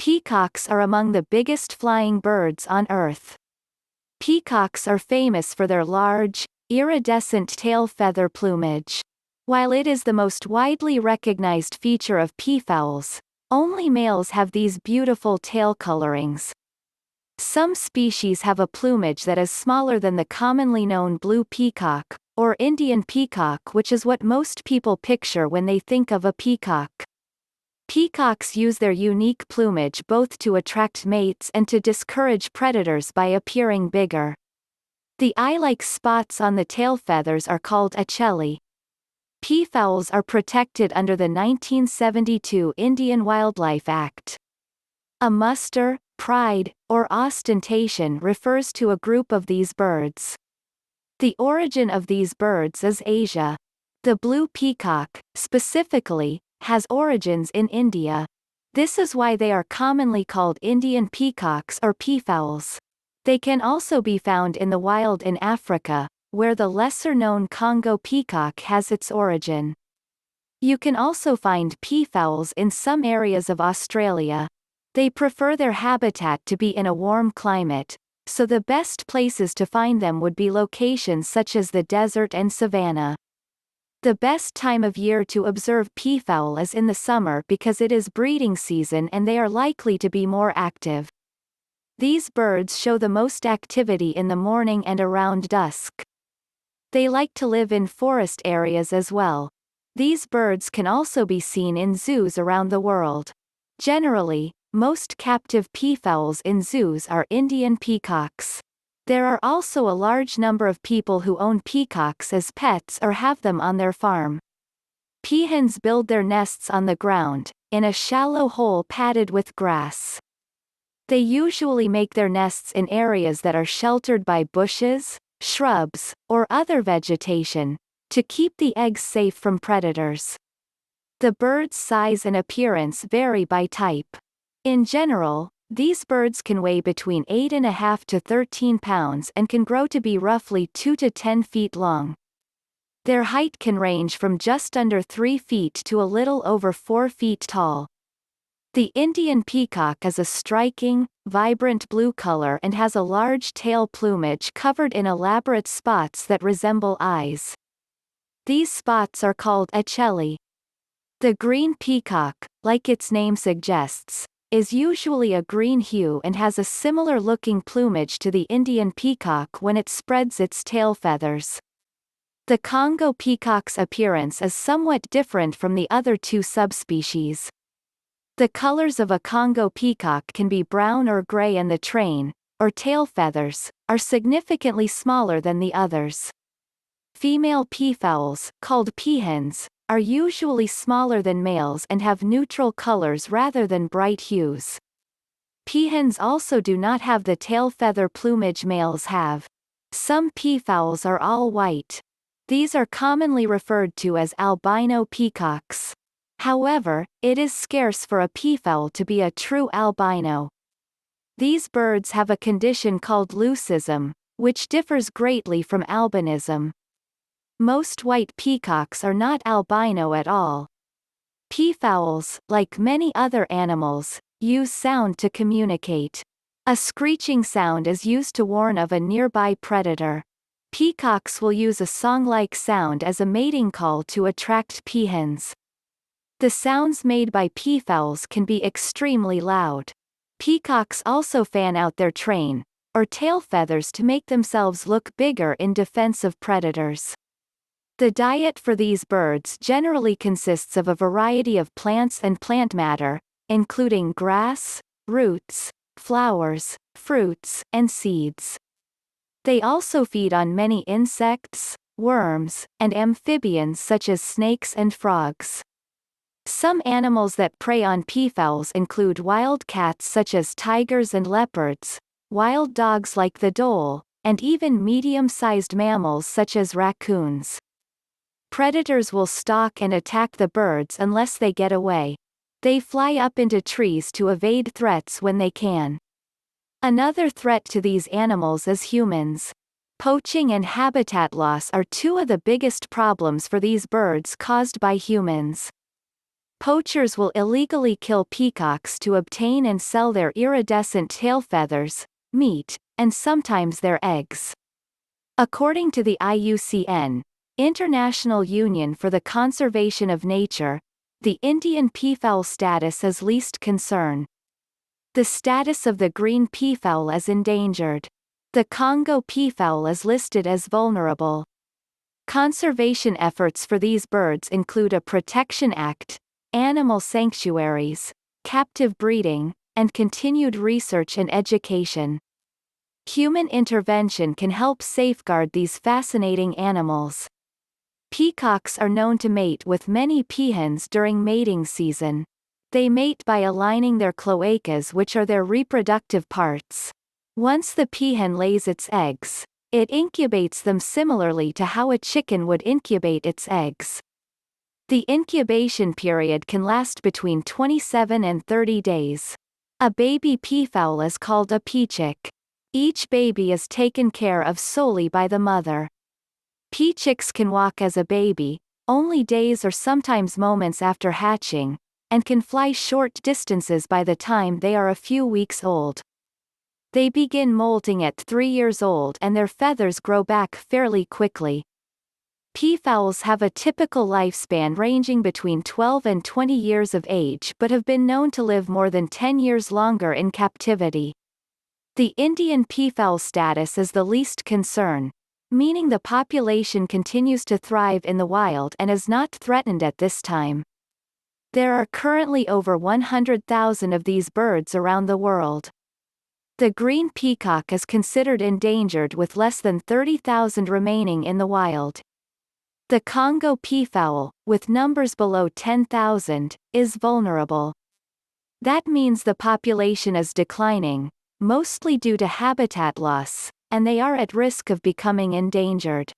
Peacocks are among the biggest flying birds on Earth. Peacocks are famous for their large, iridescent tail feather plumage. While it is the most widely recognized feature of peafowls, only males have these beautiful tail colorings. Some species have a plumage that is smaller than the commonly known blue peacock, or Indian peacock, which is what most people picture when they think of a peacock. Peacocks use their unique plumage both to attract mates and to discourage predators by appearing bigger. The eye-like spots on the tail feathers are called ocelli. Peafowls are protected under the 1972 Indian Wildlife Act. A muster, pride, or ostentation refers to a group of these birds. The origin of these birds is Asia. The blue peacock, specifically, has origins in India. This is why they are commonly called Indian peacocks or peafowls. They can also be found in the wild in Africa, where the lesser-known Congo peacock has its origin. You can also find peafowls in some areas of Australia. They prefer their habitat to be in a warm climate, so the best places to find them would be locations such as the desert and savannah. The best time of year to observe peafowl is in the summer because it is breeding season and they are likely to be more active. These birds show the most activity in the morning and around dusk. They like to live in forest areas as well. These birds can also be seen in zoos around the world. Generally, most captive peafowls in zoos are Indian peacocks. There are also a large number of people who own peacocks as pets or have them on their farm. Peahens build their nests on the ground, in a shallow hole padded with grass. They usually make their nests in areas that are sheltered by bushes, shrubs, or other vegetation, to keep the eggs safe from predators. The bird's size and appearance vary by type. In general, these birds can weigh between 8.5 to 13 pounds and can grow to be roughly 2 to 10 feet long. Their height can range from just under 3 feet to a little over 4 feet tall. The Indian peacock is a striking, vibrant blue color and has a large tail plumage covered in elaborate spots that resemble eyes. These spots are called ocelli. The green peacock, like its name suggests, is usually a green hue and has a similar-looking plumage to the Indian peacock when it spreads its tail feathers. The Congo peacock's appearance is somewhat different from the other two subspecies. The colors of a Congo peacock can be brown or gray and the train, or tail feathers, are significantly smaller than the others. Female peafowls, called peahens, are usually smaller than males and have neutral colors rather than bright hues. Peahens also do not have the tail feather plumage males have. Some peafowls are all white. These are commonly referred to as albino peacocks. However, it is scarce for a peafowl to be a true albino. These birds have a condition called leucism, which differs greatly from albinism. Most white peacocks are not albino at all. Peafowls, like many other animals, use sound to communicate. A screeching sound is used to warn of a nearby predator. Peacocks will use a song-like sound as a mating call to attract peahens. The sounds made by peafowls can be extremely loud. Peacocks also fan out their train, or tail feathers to make themselves look bigger in defense of predators. The diet for these birds generally consists of a variety of plants and plant matter, including grass, roots, flowers, fruits, and seeds. They also feed on many insects, worms, and amphibians such as snakes and frogs. Some animals that prey on peafowls include wild cats such as tigers and leopards, wild dogs like the dhole, and even medium-sized mammals such as raccoons. Predators will stalk and attack the birds unless they get away. They fly up into trees to evade threats when they can. Another threat to these animals is humans. Poaching and habitat loss are two of the biggest problems for these birds caused by humans. Poachers will illegally kill peacocks to obtain and sell their iridescent tail feathers, meat, and sometimes their eggs. According to the IUCN, International Union for the Conservation of Nature, the Indian peafowl status is least concern. The status of the green peafowl is endangered. The Congo peafowl is listed as vulnerable. Conservation efforts for these birds include a Protection Act, animal sanctuaries, captive breeding, and continued research and education. Human intervention can help safeguard these fascinating animals. Peacocks are known to mate with many peahens during mating season. They mate by aligning their cloacas, which are their reproductive parts. Once the peahen lays its eggs, it incubates them similarly to how a chicken would incubate its eggs. The incubation period can last between 27 and 30 days. A baby peafowl is called a peachick. Each baby is taken care of solely by the mother. Peachicks can walk as a baby, only days or sometimes moments after hatching, and can fly short distances by the time they are a few weeks old. They begin molting at 3 years old and their feathers grow back fairly quickly. Peafowls have a typical lifespan ranging between 12 and 20 years of age but have been known to live more than 10 years longer in captivity. The Indian peafowl status is the least concern, meaning the population continues to thrive in the wild and is not threatened at this time. There are currently over 100,000 of these birds around the world. The green peacock is considered endangered with less than 30,000 remaining in the wild. The Congo peafowl, with numbers below 10,000, is vulnerable. That means the population is declining, mostly due to habitat loss, and they are at risk of becoming endangered.